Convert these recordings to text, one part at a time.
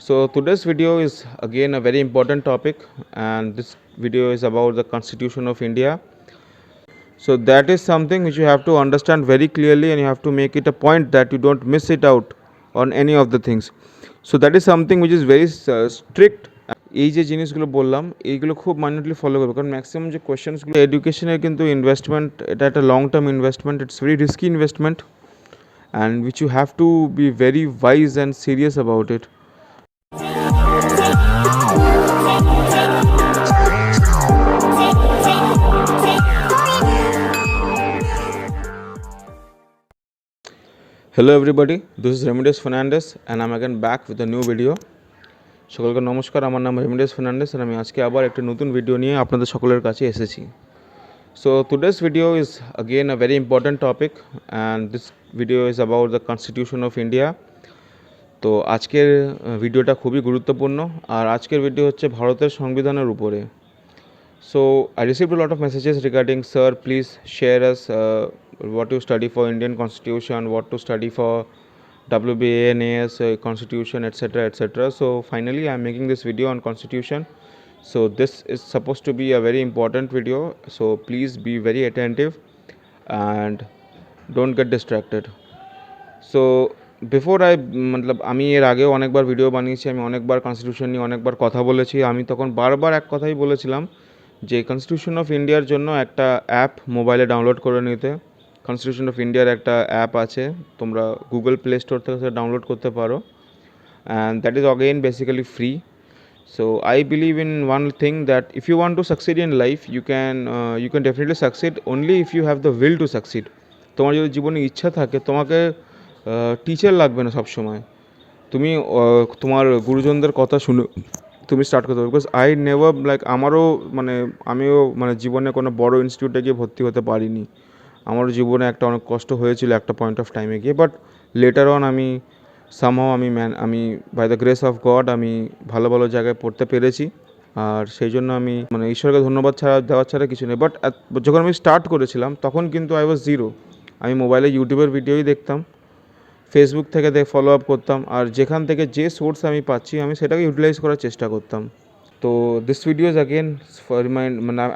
So today's video is again a very important topic, and this video is about the Constitution of India. So that is something which you have to understand very clearly, and you have to make it a point that you don't miss it out on any of the things. So that is something which is very strict. এই যে জিনিসগুলো বললাম এইগুলো খুব মাইন্যুটলি follow করবে, কারণ maximum যে কোয়েশ্চেন্সগুলো এডুকেশনের কিন্তু ইনভেস্টমেন্ট, এটা একটা long term investment, it's very risky investment, and which you have to be very wise and serious about it. Hello everybody, this is Remedios Fernandez and I'm again back with a new video. সকলকে নমস্কার, আমার নাম রেমিডিয়াস Fernandes আর আমি আজকে আবার একটা নতুন video নিয়ে আপনাদের সকলের কাছে এসেছি. So today's video is again a very important topic and this video is about the Constitution of India. তো আজকের ভিডিওটা খুবই গুরুত্বপূর্ণ, আর আজকের ভিডিও হচ্ছে ভারতের সংবিধানের উপরে. So I received a lot of messages regarding, sir, please share us what you study for Indian Constitution, what to study for WBA&AS Constitution, etc. etc. So finally I am making this video on Constitution. So this is supposed to be a very important video, so please be very attentive and don't get distracted. So before আমি এর আগেও অনেকবার video বানিয়েছি, আমি অনেকবার constitution নিয়ে অনেকবার কথা বলেছি. আমি তখন বারবার এক কথাই বলেছিলাম যে কনস্টিটিউশন অফ ইন্ডিয়ার জন্য একটা অ্যাপ মোবাইলে ডাউনলোড করে নিতে. কনস্টিটিউশন অফ ইন্ডিয়ার একটা অ্যাপ আছে, তোমরা গুগল প্লে স্টোর থেকে সেটা ডাউনলোড করতে পারো, and that is again basically free. So I believe in one thing, that if you want to succeed in life, you can definitely succeed only if you have the will to succeed. তোমার যদি জীবনে ইচ্ছা থাকে, তোমাকে teacher লাগবে না সব সময়, তুমি তোমার গুরুজনদের কথা শুনে তুমি স্টার্ট করতে পারো. বিকজ আই নেভার আমিও জীবনে কোনো বড় ইনস্টিটিউটে গিয়ে ভর্তি হতে পারিনি. আমার জীবনে একটা অনেক কষ্ট হয়েছিল একটা পয়েন্ট অফ টাইমে গিয়ে, বাট লেটার অন আমি by the grace of God আমি ভালো ভালো জায়গায় পড়তে পেরেছি, আর সেই জন্য আমি ঈশ্বরকে ধন্যবাদ দেওয়ার ছাড়া কিছু নেই. বাট যখন আমি স্টার্ট করেছিলাম তখন কিন্তু আই ওয়াজ জিরো. আমি মোবাইলে ইউটিউবের ভিডিওই দেখতাম, ফেসবুক থেকে ফলো আপ করতাম, আর যেখান থেকে যে সোর্স আমি পাচ্ছি আমি সেটাকে ইউটিলাইজ করার চেষ্টা করতাম. তো this video is again for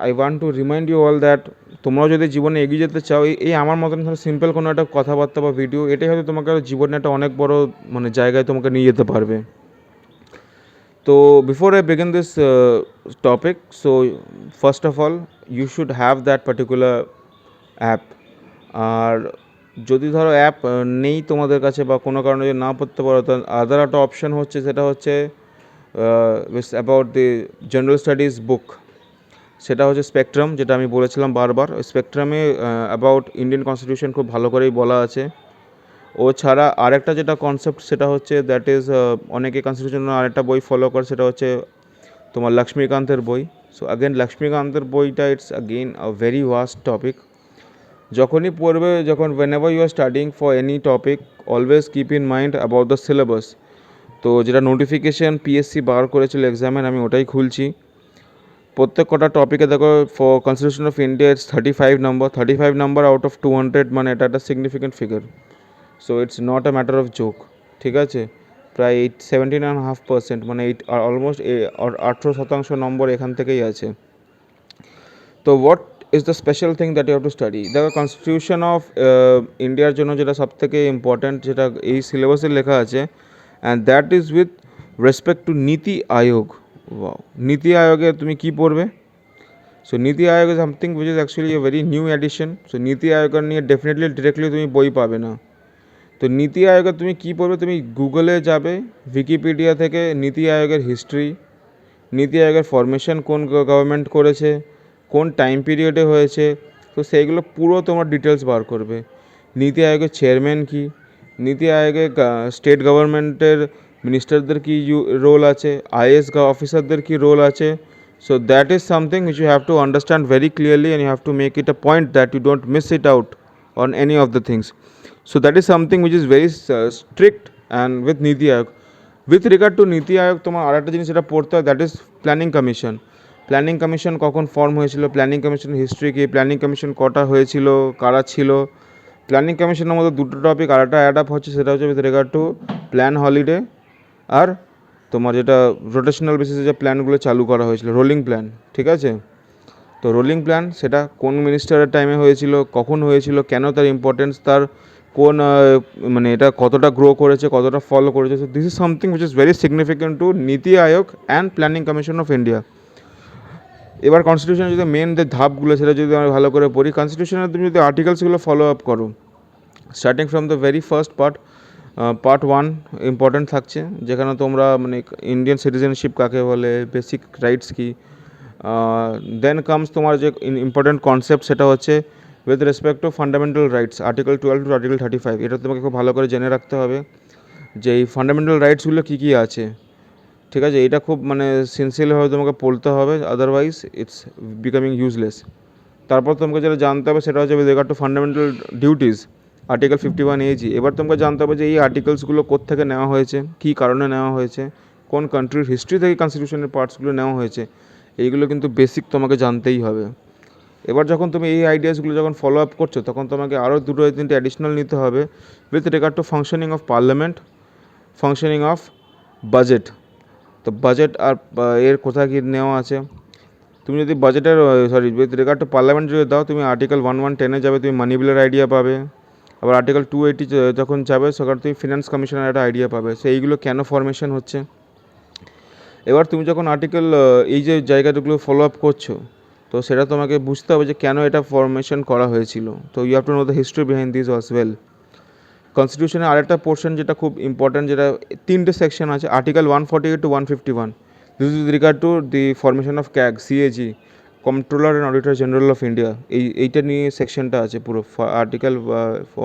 I want to remind you all that তোমরাও যদি জীবনে এগিয়ে যেতে চাও, এই আমার মতন ধরো সিম্পল কোনো একটা কথাবার্তা বা ভিডিও, এটাই হয়তো তোমাকে জীবনে একটা অনেক বড় জায়গায় তোমাকে নিয়ে যেতে পারবে. তো before I begin this topic, so first of all you should have that particular app. আর যদি ধরো অ্যাপ নেই তোমাদের কাছে বা কোনো কারণে যদি না পড়তে পারো, তো আদার একটা অপশান হচ্ছে, সেটা হচ্ছে অ্যাবাউট দি জেনারেল স্টাডিজ বুক. সেটা হচ্ছে স্পেকট্রাম, যেটা আমি বলেছিলাম বারবার. স্পেকট্রামে অ্যাবাউট ইন্ডিয়ান কনস্টিটিউশন খুব ভালো করেই বলা আছে. ও ছাড়া আরেকটা যেটা কনসেপ্ট, সেটা হচ্ছে দ্যাট ইজ অনেকে কনস্টিটিউশনের আরেকটা বই ফলো করে, সেটা হচ্ছে তোমার লক্ষ্মীকান্তের বই. সো অ্যাগেন লক্ষ্মীকান্তের বইটা it's again a very vast topic. যখনই পড়বে, whenever you are studying for any topic, always keep in mind about the syllabus. তো যেটা নোটিফিকেশান পিএসসি বার করেছিল এক্সামের, আমি ওটাই খুলছি. প্রত্যেক কটা টপিকে দেখো, for constitution of India it's 35 number out of 200, এটা একটা significant figure. So it's not a matter of joke, ঠিক আছে. প্রায় 17.5%, অলমোস্ট 18% নম্বর এখান থেকেই আছে. তো what is the special thing that you have to study? The Constitution of India জন্য যেটা সবথেকে ইম্পর্ট্যান্ট, যেটা এই সিলেবাসে লেখা আছে, and that is with respect two NITI Aayog. Wow, নীতি আয়োগে তুমি কী পড়বে? So NITI Aayog is something which is actually a very new addition. So NITI আয়োগের নিয়ে ডিরেক্টলি তুমি বই পাবে না. তো নীতি আয়োগে তুমি কী পড়বে? তুমি গুগলে যাবে, উইকিপিডিয়া থেকে নীতি আয়োগের হিস্ট্রি, নীতি আয়োগের ফরমেশন কোন গভর্নমেন্ট করেছে, কোন টাইম পিরিয়ডে হয়েছে, তো সেইগুলো পুরো তোমার ডিটেলস বার করবে. নীতি আয়োগের চেয়ারম্যান কী, নীতি আয়োগে স্টেট গভর্নমেন্টের মিনিস্টারদের কী রোল আছে, আইএএস অফিসারদের কী রোল আছে. So that is something which you have to understand very clearly, and you have to make it a point that you don't miss it out on any of the things. So that is something which is very strict and with NITI Aayog. With regard two NITI আয়োগ তোমার আরেকটা জিনিস যেটা পড়তে হয়, that is planning commission. Planning commission কখন form হয়েছিল, planning কমিশনের history কী, planning commission কটা হয়েছিল, কারা ছিল. প্ল্যানিং কমিশনের মধ্যে দুটো টপিক আরেকটা অ্যাড আপ হচ্ছে, সেটা হচ্ছে with regard to plan holiday আর তোমার যেটা রোটেশনাল বেসিসে যে প্ল্যানগুলো চালু করা হয়েছিল, রোলিং প্ল্যান, ঠিক আছে? তো রোলিং প্ল্যান সেটা কোন মিনিস্টারের টাইমে হয়েছিল, কখন হয়েছিল, কেন তার ইম্পর্টেন্স, তার কোন মানে এটা কতটা গ্রো করেছে, কতটা ফলো করেছে। So this is something which is very significant to NITI Aayog and planning commission of India. এবার কনস্টিটিউশনের যদি মেন যে ধাপগুলো সেটা যদি আমি ভালো করে পড়ি, কনস্টিটিউশনের তুমি যদি আর্টিকেলসগুলো ফলো আপ করো, starting from the very first part 1 important থাকছে, যেখানে তোমরা মানে ইন্ডিয়ান সিটিজেনশিপ কাকে বলে, বেসিক রাইটস কী। দেন কামস তোমার যে ইম্পর্টেন্ট কনসেপ্ট, সেটা হচ্ছে with respect to fundamental rights, article 12 to article 35। এটা তোমাকে খুব ভালো করে জেনে রাখতে হবে যে এই ফান্ডামেন্টাল রাইটসগুলো কী কী আছে, ঠিক আছে? এটা খুব মানে সিনসিয়ারভাবে তোমাকে পড়তে হবে, আদারওয়াইজ ইটস বিকামিং ইউজলেস। তারপর তোমাকে যেটা জানতে হবে সেটা হচ্ছে with regard two fundamental duties, article 51 AG। এবার তোমাকে জানতে হবে যে এই আর্টিকেলসগুলো কোত্থেকে নেওয়া হয়েছে, কী কারণে নেওয়া হয়েছে, কোন কান্ট্রির হিস্ট্রি থেকে কনস্টিটিউশনের পার্টসগুলো নেওয়া হয়েছে, এইগুলো কিন্তু বেসিক তোমাকে জানতেই হবে। এবার যখন তুমি এই আইডিয়াসগুলো যখন ফলো আপ করছো, তখন তোমাকে আরও 2-3টে অ্যাডিশনাল নিতে হবে with regard two functioning of parliament, functioning of budget. তো বাজেট আর এর কোথায় কী নেওয়া আছে, তুমি যদি বাজেটের উইথ রিগার্ড টু পার্লামেন্ট যদি দাও, তুমি আর্টিকেল 1110-এ যাবে, তুমি মানি বিলের আইডিয়া পাবে। আবার আর্টিকেল 280 যখন যাবে, সেখানে তুমি ফিনান্স কমিশনের একটা আইডিয়া পাবে। সো এইগুলো কেন ফরমেশন হচ্ছে। এবার তুমি যখন আর্টিকেল এই যে জায়গাগুলো ফলো আপ করছো, তো সেটা তোমাকে বুঝতে হবে যে কেন এটা ফরমেশন করা হয়েছিল। তো you have to know the history behind this as well. কনস্টিটিউশনের আরেকটা পোর্শন যেটা খুব ইম্পর্ট্যান্ট, যেটা 3টে সেকশন আছে, article 148 to 151। This is regard to the formation of CAG, CAG, controller and auditor general of India. এইটা নিয়ে সেকশনটা আছে পুরো, আর্টিকেল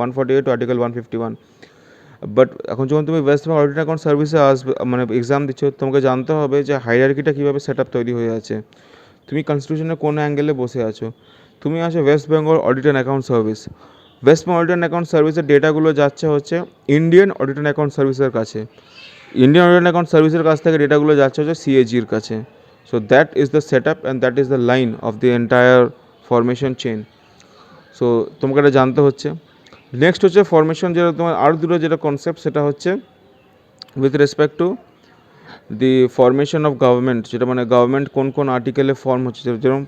148 টু আর্টিকেল 151। বাট এখন যখন তুমি ওয়েস্ট বেঙ্গল অডিট অ্যাকাউন্ট সার্ভিসে আসবে, মানে এক্সাম দিচ্ছ, তোমাকে জানতে হবে যে হাইরার্কিটা কীভাবে সেট আপ তৈরি হয়ে আছে, তুমি কনস্টিটিউশনের কোন অ্যাঙ্গেলে বসে আছো। তুমি আছো West Bengal audit and account service. West Bengal audit and account সার্ভিসের ডেটাগুলো যাচ্ছে হচ্ছে ইন্ডিয়ান অডিট অ্যান্ড অ্যাকাউন্ট সার্ভিসের কাছে, ইন্ডিয়ান অডিট অ্যান্ড অ্যাকাউন্ট সার্ভিসের কাছ থেকে ডেটাগুলো যাচ্ছে হচ্ছে সিএজির কাছে। So that is the set up and that is the line of the entire formation chain. So তোমাকে এটা জানতে হচ্ছে। নেক্সট হচ্ছে ফরমেশন, যেটা তোমার আর দুটো যেটা কনসেপ্ট, সেটা হচ্ছে with respect two the formation of government, যেটা মানে গভর্নমেন্ট কোন কোন আর্টিকেলে ফর্ম হচ্ছে, যেরকম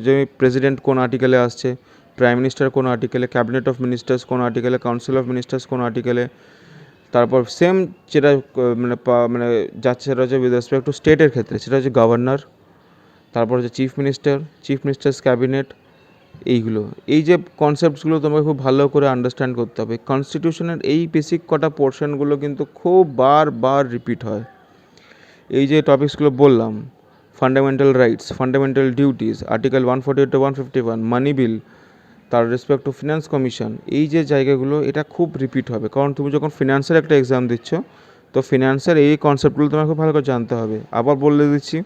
যে প্রেসিডেন্ট কোন আর্টিকেলে আসছে, প্রাইম মিনিস্টার কোন আর্টিকেলে, ক্যাবিনেট অফ মিনিস্টার্স কোন আর্টিকেলে, কাউন্সিল অফ মিনিস্টার্স কোন আর্টিকেলে। তারপর সেম যেটা মানে যাচ্ছে সেটা হচ্ছে উইথ রেসপেক্ট টু স্টেটের ক্ষেত্রে, সেটা হচ্ছে গভর্নর, তারপর হচ্ছে চিফ মিনিস্টার্স ক্যাবিনেট। এইগুলো, এই যে কনসেপ্টসগুলো তোমাকে খুব ভালো করে আন্ডারস্ট্যান্ড করতে হবে। কনস্টিটিউশনের এই বেসিক কটা পোর্শনগুলো কিন্তু খুব বার রিপিট হয়। এই যে টপিকসগুলো বললাম, fundamental rights, fundamental duties, article 148 to 151, money bill, তার রেসপেক্ট টু ফিনান্স কমিশন, এই যে জায়গাগুলো, এটা খুব রিপিট হবে। কারণ তুমি যখন ফিনান্সের একটা এক্সাম দিচ্ছ, তো ফিনান্সের এই কনসেপ্টগুলো তোমাকে খুব ভালো করে জানতে হবে। আবার বলে দিচ্ছি,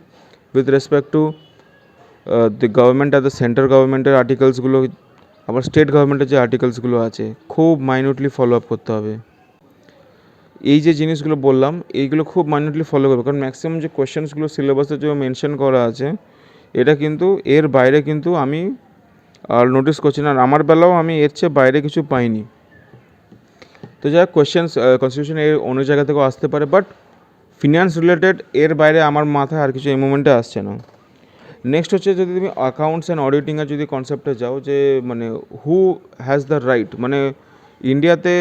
with respect to the government are the central গভর্নমেন্টের আর্টিকেলসগুলো, আবার স্টেট গভর্নমেন্টের যে আর্টিকেলসগুলো আছে, খুব মাইনিউটলি ফলো আপ করতে হবে। এই যে জিনিসগুলো বললাম, এইগুলো খুব মাইনিউটলি ফলো করবে, কারণ ম্যাক্সিমাম যে কোয়েশ্চেন্সগুলো সিলেবাসে যে মেনশন করা আছে, এটা কিন্তু এর বাইরে কিন্তু আমি আর নোটিস করছি না, আর আমার বেলাও আমি এর চেয়ে বাইরে কিছু পাইনি। তো যাই হোক, কোয়েশ্চেন্স কনস্টিটিউশন এর অন্য জায়গা থেকেও আসতে পারে, বাট ফিনান্স রিলেটেড এর বাইরে আমার মাথায় আর কিছু এই মোমেন্টে আসছে না। নেক্সট হচ্ছে, যদি তুমি অ্যাকাউন্টস অ্যান্ড অডিটিংয়ের যদি কনসেপ্টে যাও, যে মানে হু হ্যাজ দ্য রাইট, মানে ইন্ডিয়াতে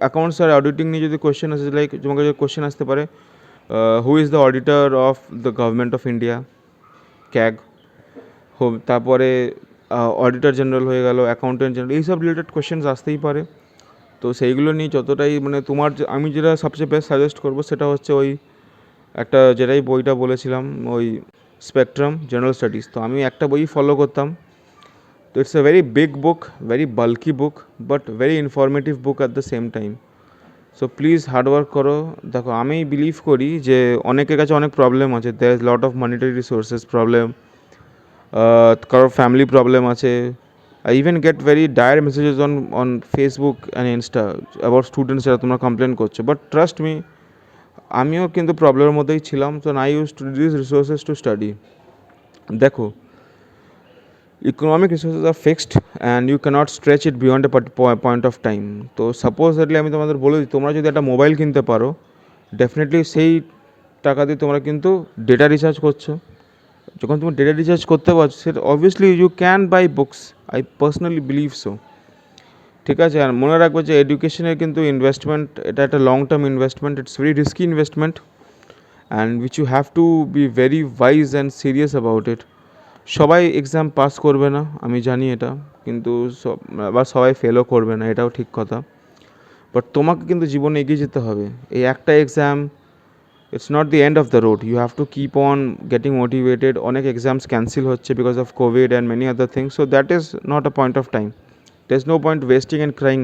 অ্যাকাউন্টস আর অডিটিং নিয়ে যদি কোয়েশ্চেন আসে, লাইক তোমাকে যদি কোয়েশ্চেন আসতে পারে, who is the auditor of the government of India, CAG. তারপরে অডিটর জেনারেল হয়ে গেল, অ্যাকাউন্টেন্ট জেনারেল, এইসব রিলেটেড কোয়েশ্চেন্স আসতেই পারে। তো সেইগুলো নিয়ে যতটাই মানে তোমার, আমি যেটা সবচেয়ে বেস্ট সাজেস্ট করবো সেটা হচ্ছে ওই একটা যেটাই বইটা বলেছিলাম, ওই স্পেকট্রাম জেনারেল স্টাডিজ। তো আমি একটা বই ফলো করতাম। তো it's a very big book, very bulky book, but very informative book at the same time. So please hard work করো। দেখো, আমি বিলিভ করি যে অনেকের কাছে অনেক প্রবলেম আছে, there is lot of monetary resources problem, কারোর ফ্যামিলি প্রবলেম আছে। I even get very dire messages on Facebook and Insta about students যারা তোমরা কমপ্লেন করছো, বাট ট্রাস্ট মি, আমিও কিন্তু প্রবলেমের মধ্যেই ছিলাম। তো I use to this resources to study. দেখো, economic resources are fixed and you cannot stretch it beyond a point of time. তো সাপোজলি আমি তোমাদের বলে দিই, তোমরা যদি একটা মোবাইল কিনতে পারো, ডেফিনেটলি সেই টাকা দিয়ে তোমরা কিন্তু ডেটা রিচার্জ করছো। যখন তুমি ডেটা রিচার্জ করতে পারছো সেটা obviously you can buy books, I personally believe so. ঠিক আছে, আর মনে রাখবে যে এডুকেশনের কিন্তু ইনভেস্টমেন্ট, এটা একটা long term investment, it's very risky investment and which you have to be very wise and serious about it. সবাই এক্সাম পাস করবে না, আমি জানি এটা, কিন্তু আবার সবাই ফেলও করবে না, এটাও ঠিক কথা। বাট তোমাকে কিন্তু জীবনে এগিয়ে যেতে হবে। এই একটা exam, it's not the end of the road, you have to keep on getting motivated. অনেক এক্সামস ক্যান্সেল হচ্ছে because of COVID and many other things, so that is not a point of time. There is no point wasting and crying.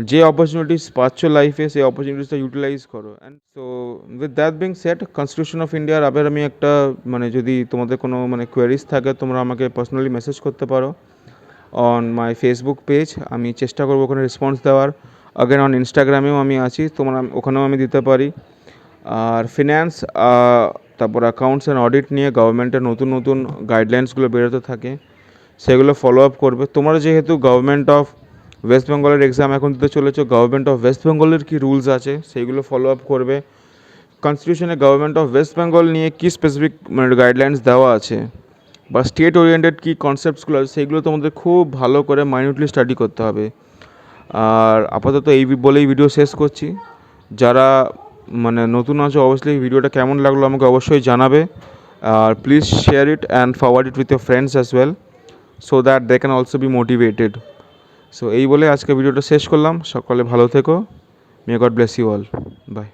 যে opportunities পাচ্ছ লাইফে সেই অপরচুনিটিসটা utilise করো। And so with that being set, constitution of ইন্ডিয়ার আবার আমি একটা যদি তোমাদের কোনো কোয়ারিজ থাকে তোমরা আমাকে পার্সোনালি মেসেজ করতে পারো অন মাই ফেসবুক পেজ। আমি চেষ্টা করবো ওখানে রেসপন্স দেওয়ার। আগেন অন ইনস্টাগ্রামেও আমি আছি, তোমরা ওখানেও আমি দিতে পারি। আর ফিন্যান্স, তারপর অ্যাকাউন্টস অ্যান্ড অডিট নিয়ে গভর্নমেন্টের নতুন নতুন গাইডলাইন্সগুলো বেরোতে থাকে, সেগুলো ফলো আপ করবে। তোমরা যেহেতু গভর্নমেন্ট অফ ওয়েস্ট বেঙ্গলের এক্সাম এখন দিতে চলেছো, গভর্নমেন্ট অফ ওয়েস্ট বেঙ্গলের কী রুলস আছে সেইগুলো ফলো আপ করবে। কনস্টিটিউশনে গভর্নমেন্ট অফ ওয়েস্ট বেঙ্গল নিয়ে কী স্পেসিফিক গাইডলাইন্স দেওয়া আছে বা স্টেট ওরিয়েন্টেড কী কনসেপ্টসগুলো আছে সেইগুলো তোমাদের খুব ভালো করে মাইনিউটলি স্টাডি করতে হবে। আর আপাতত এই বলেই ভিডিও শেষ করছি। যারা নতুন আছো, অবশ্যই ভিডিওটা কেমন লাগলো আমাকে অবশ্যই জানাবে। আর please share it and forward it with your friends as well, so that they can also be motivated. So এই বলে আজকে ভিডিওটা শেষ করলাম। সকলে ভালো থেকো। May God bless you all. By.